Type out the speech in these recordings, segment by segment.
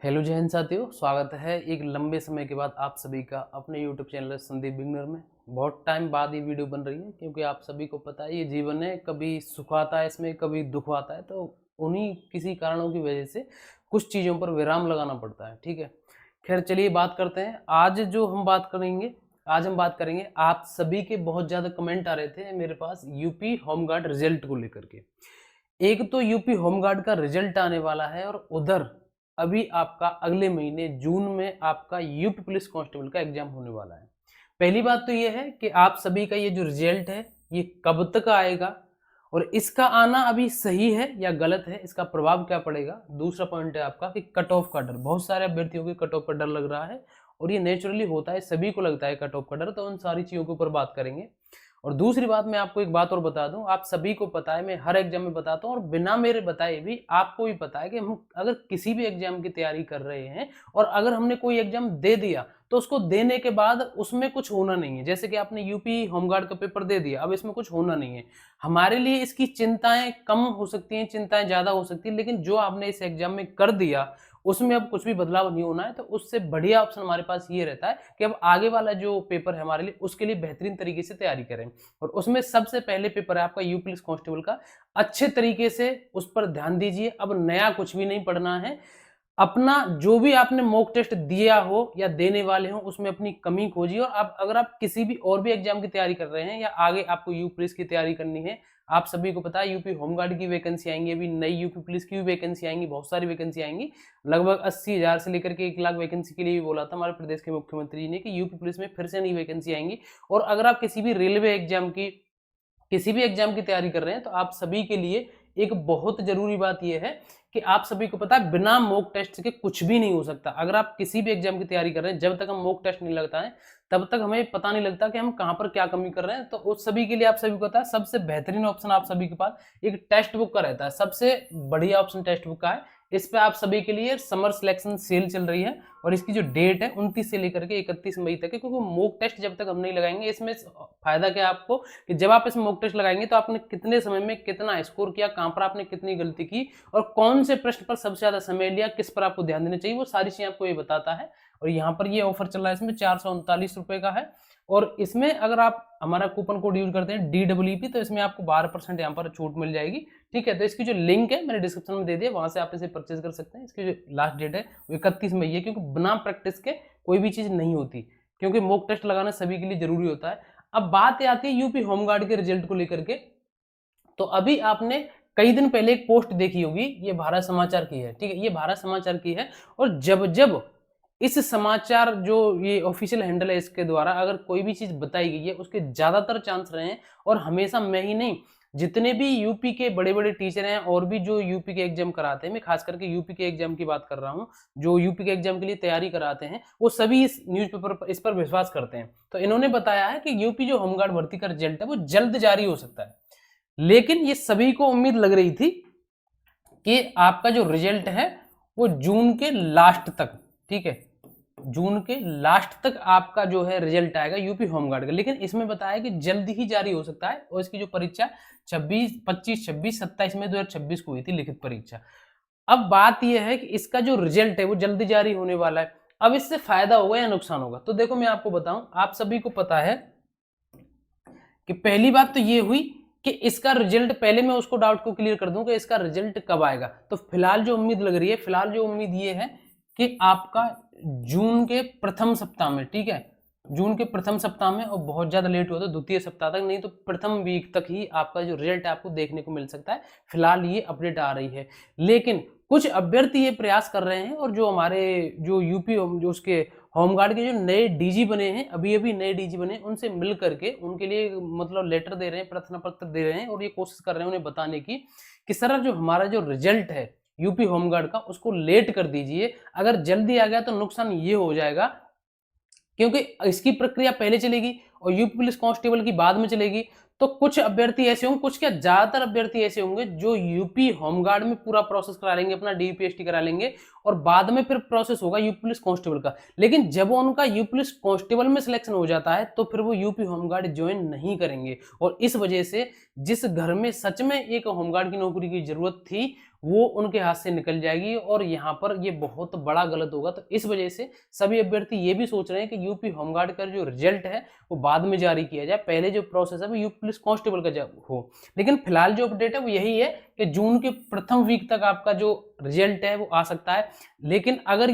Hello जय हिंद साथियों, स्वागत है एक लंबे समय के बाद आप सभी का अपने यूट्यूब चैनल संदीप बिगनर में। बहुत टाइम बाद ये वीडियो बन रही है क्योंकि आप सभी को पता है ये जीवन है, कभी सुख आता है इसमें, कभी दुख आता है, तो उन्हीं किसी कारणों की वजह से कुछ चीज़ों पर विराम लगाना पड़ता है। ठीक है, खैर चलिए बात करते हैं। आज हम बात करेंगे आप सभी के बहुत ज़्यादा कमेंट आ रहे थे मेरे पास यूपी होमगार्ड रिजल्ट को लेकर के। एक तो यूपी होमगार्ड का रिजल्ट आने वाला है और उधर अभी आपका अगले महीने जून में आपका यूपी पुलिस कांस्टेबल का एग्जाम होने वाला है। पहली बात तो ये है कि आप सभी का ये जो रिजल्ट है ये कब तक आएगा और इसका आना अभी सही है या गलत है, इसका प्रभाव क्या पड़ेगा। दूसरा पॉइंट है आपका कि कट ऑफ का डर, बहुत सारे अभ्यर्थियों के कट ऑफ का डर लग रहा है और ये नेचुरली होता है, सभी को लगता है कट ऑफ का डर, तो उन सारी चीज़ों के ऊपर बात करेंगे। और दूसरी बात, मैं आपको एक बात और बता दूं, आप सभी को पता है, मैं हर एग्जाम में बताता हूं और बिना मेरे बताए भी आपको भी पता है कि हम अगर किसी भी एग्जाम की तैयारी कर रहे हैं और अगर हमने कोई एग्जाम दे दिया तो उसको देने के बाद उसमें कुछ होना नहीं है। जैसे कि आपने यूपी होमगार्ड का पेपर दे दिया, अब इसमें कुछ होना नहीं है। हमारे लिए इसकी चिंताएं कम हो सकती हैं, चिंताएं ज्यादा हो सकती है, लेकिन जो आपने इस एग्जाम में कर दिया उसमें अब कुछ भी बदलाव नहीं होना है। तो उससे बढ़िया ऑप्शन हमारे पास ये रहता है कि अब आगे वाला जो पेपर है हमारे लिए, उसके लिए बेहतरीन तरीके से तैयारी करें। और उसमें सबसे पहले पेपर है आपका यूपी पुलिस कांस्टेबल का। अच्छे तरीके से उस पर ध्यान दीजिए, अब नया कुछ भी नहीं पढ़ना है। अपना जो भी आपने मॉक टेस्ट दिया हो या देने वाले हो उसमें अपनी कमी खोजिए। और अब अगर आप किसी भी और भी एग्जाम की तैयारी कर रहे हैं या आगे आपको यूपी पुलिस की तैयारी करनी है, आप सभी को पता है यूपी होमगार्ड की वैकेंसी आएंगी, अभी नई यूपी पुलिस की भी वैकेंसी आएंगी, बहुत सारी वैकेंसी आएंगी। लगभग 80,000 से लेकर के 1 लाख वैकेंसी के लिए भी बोला था हमारे प्रदेश के मुख्यमंत्री जी ने कि यूपी पुलिस में फिर से नई वैकेंसी आएंगी। और अगर आप किसी भी रेलवे एग्जाम की, किसी भी एग्जाम की तैयारी कर रहे हैं तो आप सभी के लिए एक बहुत जरूरी बात यह है कि आप सभी को पता है बिना मॉक टेस्ट के कुछ भी नहीं हो सकता। अगर आप किसी भी एग्जाम की तैयारी कर रहे हैं, जब तक हम मॉक टेस्ट नहीं लगता है तब तक हमें पता नहीं लगता कि हम कहां पर क्या कमी कर रहे हैं। तो उस सभी के लिए आप सभी को पता है सबसे बेहतरीन ऑप्शन आप सभी के पास एक टेक्स्ट बुक का रहता है। सबसे बढ़िया ऑप्शन टेक्स्ट बुक का है। इस पे आप सभी के लिए समर सिलेक्शन सेल चल रही है और इसकी जो डेट है 29 से लेकर के 31 मई तक है, क्योंकि मॉक टेस्ट जब तक हम नहीं लगाएंगे, इसमें फायदा क्या है आपको कि जब आप इस मॉक टेस्ट लगाएंगे तो आपने कितने समय में कितना स्कोर किया, कहां पर आपने कितनी गलती की और कौन से प्रश्न पर सबसे ज्यादा समय लिया, किस पर आपको ध्यान देना चाहिए, वो सारी चीजें आपको ये बताता है। और यहाँ पर ये ऑफर चल रहा है, इसमें 439 रुपए का है। और इसमें अगर आप हमारा कूपन कोड यूज करते हैं DWP तो इसमें आपको 12% यहाँ पर छूट मिल जाएगी। ठीक है, तो इसकी जो लिंक है मैंने डिस्क्रिप्शन में दे दिया, वहां से आप इसे परचेज कर सकते हैं। इसकी जो लास्ट डेट है वो 31 मई है, क्योंकि बिना प्रैक्टिस के कोई भी चीज नहीं होती, क्योंकि मॉक टेस्ट लगाना सभी के लिए जरूरी होता है। अब बात आती है यूपी होमगार्ड के रिजल्ट को लेकर के। तो अभी आपने कई दिन पहले एक पोस्ट देखी होगी, ये भारत समाचार की है। ठीक है, ये भारत समाचार की है और जब जब इस समाचार जो ये ऑफिशियल हैंडल है इसके द्वारा अगर कोई भी चीज बताई गई है उसके ज्यादातर चांस रहे हैं, और हमेशा मैं ही नहीं, जितने भी यूपी के बड़े बड़े टीचर हैं और भी जो यूपी के एग्जाम कराते हैं, मैं खास करके यूपी के एग्जाम की बात कर रहा हूं, जो यूपी के एग्जाम के लिए तैयारी कराते हैं वो सभी इस न्यूज़पेपर पर, इस पर विश्वास करते हैं। तो इन्होंने बताया है कि यूपी जो होमगार्ड भर्ती का रिजल्ट है वो जल्द जारी हो सकता है। लेकिन ये सभी को उम्मीद लग रही थी कि आपका जो रिजल्ट है वो जून के लास्ट तक, ठीक है, जून के लास्ट तक आपका जो है रिजल्ट आएगा यूपी होमगार्ड का। लेकिन इसमें बताया कि जल्द ही जारी हो सकता है। और इसकी जो परीक्षा 26, 25, 26, 27 में 2026 को हुई थी लिखित परीक्षा। अब बात यह है कि इसका जो रिजल्ट है वो जल्दी जारी होने वाला है। अब इससे फायदा होगा या नुकसान होगा, तो देखो मैं आपको बताऊं, आप सभी को पता है कि पहली बात तो ये हुई कि इसका रिजल्ट, पहले मैं उसको डाउट को क्लियर कर दूं कि इसका रिजल्ट कब आएगा। तो फिलहाल जो उम्मीद लग रही है, फिलहाल जो उम्मीद ये है कि आपका जून के प्रथम सप्ताह में, ठीक है, जून के प्रथम सप्ताह में, और बहुत ज्यादा लेट हो तो द्वितीय सप्ताह तक, नहीं तो प्रथम वीक तक ही आपका जो रिजल्ट है आपको देखने को मिल सकता है। फिलहाल ये अपडेट आ रही है। लेकिन कुछ अभ्यर्थी ये प्रयास कर रहे हैं और जो हमारे जो यूपी जो उसके होमगार्ड के जो नए डीजी बने हैं, अभी अभी नए डीजी बने हैं, उनसे मिल करके उनके लिए मतलब लेटर दे रहे हैं, प्रार्थना पत्र दे रहे हैं और ये कोशिश कर रहे हैं उन्हें बताने की कि सर जो हमारा जो रिजल्ट है यूपी होमगार्ड का उसको लेट कर दीजिए। अगर जल्दी आ गया तो नुकसान ये हो जाएगा, क्योंकि इसकी प्रक्रिया पहले चलेगी और यूपी पुलिस कांस्टेबल की बाद में चलेगी। तो कुछ अभ्यर्थी ऐसे होंगे, कुछ क्या ज्यादातर अभ्यर्थी ऐसे होंगे जो यूपी होमगार्ड में पूरा प्रोसेस करा लेंगे, अपना डीपीएसटी करा लेंगे और बाद में फिर प्रोसेस होगा यूपी पुलिस कांस्टेबल का। लेकिन जब उनका यूपी पुलिस कांस्टेबल में सिलेक्शन हो जाता है तो फिर वो यूपी होमगार्ड ज्वाइन नहीं करेंगे। और इस वजह से जिस घर में सच में एक होमगार्ड की नौकरी की जरूरत थी वो उनके हाथ से निकल जाएगी और यहाँ पर ये बहुत बड़ा गलत होगा। तो इस वजह से सभी अभ्यर्थी ये भी सोच रहे हैं कि यूपी होमगार्ड का जो रिजल्ट है वो बाद में जारी किया जाए, पहले जो प्रोसेस है वो यूपी पुलिस कांस्टेबल का हो। लेकिन फिलहाल जो अपडेट है वो यही है कि जून के प्रथम वीक तक आपका जो रिजल्ट है वो आ सकता है। लेकिन अगर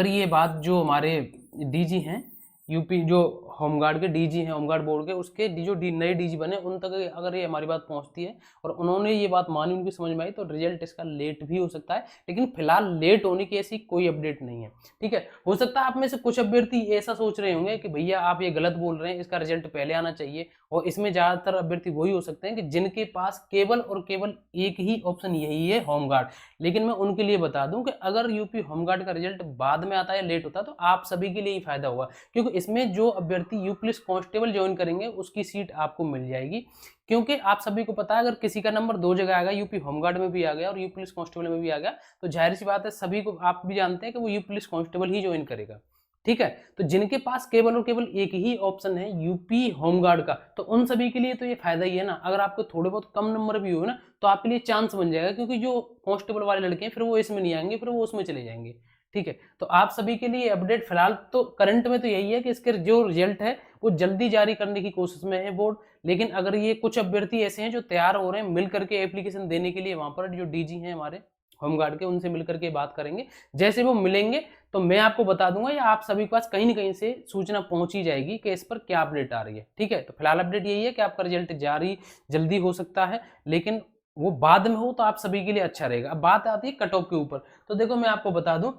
ये बात जो हमारे डीजी हैं यूपी, जो होमगार्ड के डीजी हैं, होमगार्ड बोर्ड के, उसके जो नए डीजी बने उन तक अगर ये हमारी बात पहुंचती है और उन्होंने ये बात मानी, उनकी समझ में आई, तो रिजल्ट इसका लेट भी हो सकता है। लेकिन फिलहाल लेट होने की ऐसी कोई अपडेट नहीं है। ठीक है, हो सकता है आप में से कुछ अभ्यर्थी ऐसा सोच रहे होंगे कि भैया आप ये गलत बोल रहे हैं, इसका रिजल्ट पहले आना चाहिए। और इसमें ज्यादातर अभ्यर्थी वही हो सकते हैं कि जिनके पास केवल और केवल एक ही ऑप्शन यही है, होमगार्ड। लेकिन मैं उनके लिए बता दूं कि अगर यूपी होमगार्ड का रिजल्ट बाद में आता है, लेट होता है, तो आप सभी के लिए ही फायदा होगा, क्योंकि इसमें जो अभ्यर्थी यूपी पुलिस कांस्टेबल ज्वाइन करेंगे उसकी सीट आपको मिल जाएगी। क्योंकि आप सभी को पता है अगर किसी का नंबर 2 जगह आ गया, यूपी होमगार्ड में भी आ गया और यूपी पुलिस कांस्टेबल में भी आ गया, तो जाहिर सी बात है सभी को, आप भी जानते हैं कि वो यूपी पुलिस कांस्टेबल ही ज्वाइन करेगा। ठीक है, तो जिनके पास केवल और केवल एक ही ऑप्शन है यूपी होमगार्ड का, तो उन सभी के लिए तो ये फायदा ही है ना। अगर आपको थोड़े बहुत कम नंबर भी हो ना, तो आपके लिए चांस बन जाएगा, क्योंकि जो कांस्टेबल वाले लड़के हैं फिर वो इसमें नहीं आएंगे, फिर वो उसमें चले जाएंगे। ठीक है, तो आप सभी के लिए अपडेट फिलहाल तो करंट में तो यही है कि इसके जो रिजल्ट है वो जल्दी जारी करने की कोशिश में है बोर्ड। लेकिन अगर ये कुछ अभ्यर्थी ऐसे हैं जो तैयार हो रहे हैं मिल करके एप्लीकेशन देने के लिए, वहां पर जो डीजी हैं हमारे होमगार्ड के, उनसे मिलकर के बात करेंगे। जैसे वो मिलेंगे तो मैं आपको बता दूंगा, या आप सभी के पास कहीं ना कहीं से सूचना पहुंची जाएगी कि इस पर क्या अपडेट आ रही है। ठीक है, तो फिलहाल अपडेट यही है कि आपका रिजल्ट जारी जल्दी हो सकता है, लेकिन वो बाद में हो तो आप सभी के लिए अच्छा रहेगा। अब बात आती है कट ऑफ के ऊपर, तो देखो मैं आपको बता दूं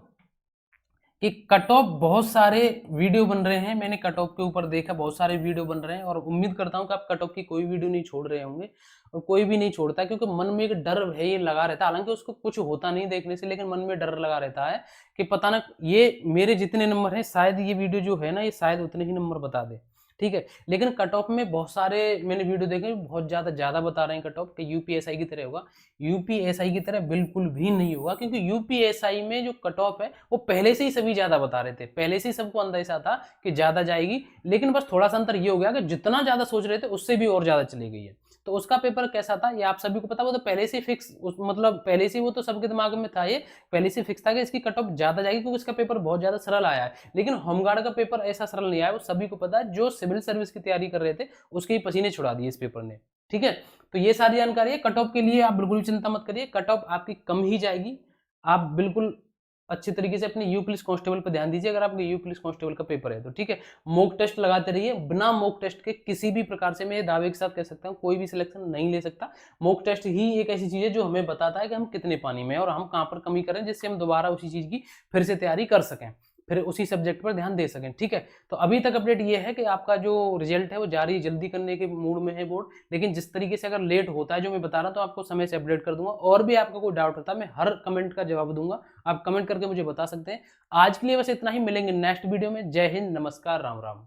कि कट ऑफ बहुत सारे वीडियो बन रहे हैं, मैंने कट ऑफ के ऊपर देखा बहुत सारे वीडियो बन रहे हैं, और उम्मीद करता हूं कि आप कट ऑफ की कोई वीडियो नहीं छोड़ रहे होंगे, और कोई भी नहीं छोड़ता, क्योंकि मन में एक डर है ये लगा रहता है। हालांकि उसको कुछ होता नहीं देखने से, लेकिन मन में डर लगा रहता है कि पता ना ये मेरे जितने नंबर हैं, शायद ये वीडियो जो है ना ये शायद उतने ही नंबर बता दे। ठीक है, लेकिन कट ऑफ में बहुत सारे मैंने वीडियो देखे, बहुत ज्यादा बता रहे हैं कट ऑफ कि यूपीएसआई की तरह होगा। यूपीएसआई की तरह बिल्कुल भी नहीं होगा, क्योंकि यूपीएसआई में जो कट ऑफ है वो पहले से ही सभी ज्यादा बता रहे थे, पहले से ही सबको अंदाजा था कि ज्यादा जाएगी। लेकिन बस थोड़ा सा अंतर ये हो गया कि जितना ज्यादा सोच रहे थे उससे भी और ज्यादा चली गई है। तो उसका पेपर कैसा था ये आप सभी को पता, वो तो पहले से फिक्स, मतलब पहले से वो तो सबके दिमाग में था, ये पहले से फिक्स था कि इसकी कट ऑफ ज्यादा जाएगी, क्योंकि इसका पेपर बहुत ज्यादा सरल आया है। लेकिन होमगार्ड का पेपर ऐसा सरल नहीं आया, वो सभी को पता है, जो सिविल सर्विस की तैयारी कर रहे थे उसके ही पसीने छुड़ा दिए इस पेपर ने। ठीक है, तो ये सारी जानकारी है। कट ऑफ के लिए आप बिल्कुल चिंता मत करिए, कट ऑफ आपकी कम ही जाएगी। आप बिल्कुल अच्छी तरीके से अपने यू पुलिस कांस्टेबल पर ध्यान दीजिए, अगर आपके यू पुलिस कांस्टेबल का पेपर है तो। ठीक है, मॉक टेस्ट लगाते रहिए, बिना मॉक टेस्ट के किसी भी प्रकार से मैं दावे के साथ कह सकता हूं कोई भी सिलेक्शन नहीं ले सकता। मॉक टेस्ट ही एक ऐसी चीज है जो हमें बताता है कि हम कितने पानी में और हम कहां पर कमी करें, जिससे हम दोबारा उसी चीज की फिर से तैयारी कर सकें, फिर उसी सब्जेक्ट पर ध्यान दे सकें। ठीक है, तो अभी तक अपडेट ये है कि आपका जो रिजल्ट है वो जारी जल्दी करने के मूड में है बोर्ड। लेकिन जिस तरीके से अगर लेट होता है जो मैं बता रहा हूं, तो आपको समय से अपडेट कर दूंगा। और भी आपका कोई डाउट होता है मैं हर कमेंट का जवाब दूंगा, आप कमेंट करके मुझे बता सकते हैं। आज के लिए बस इतना ही, मिलेंगे नेक्स्ट वीडियो में। जय हिंद, नमस्कार, राम राम।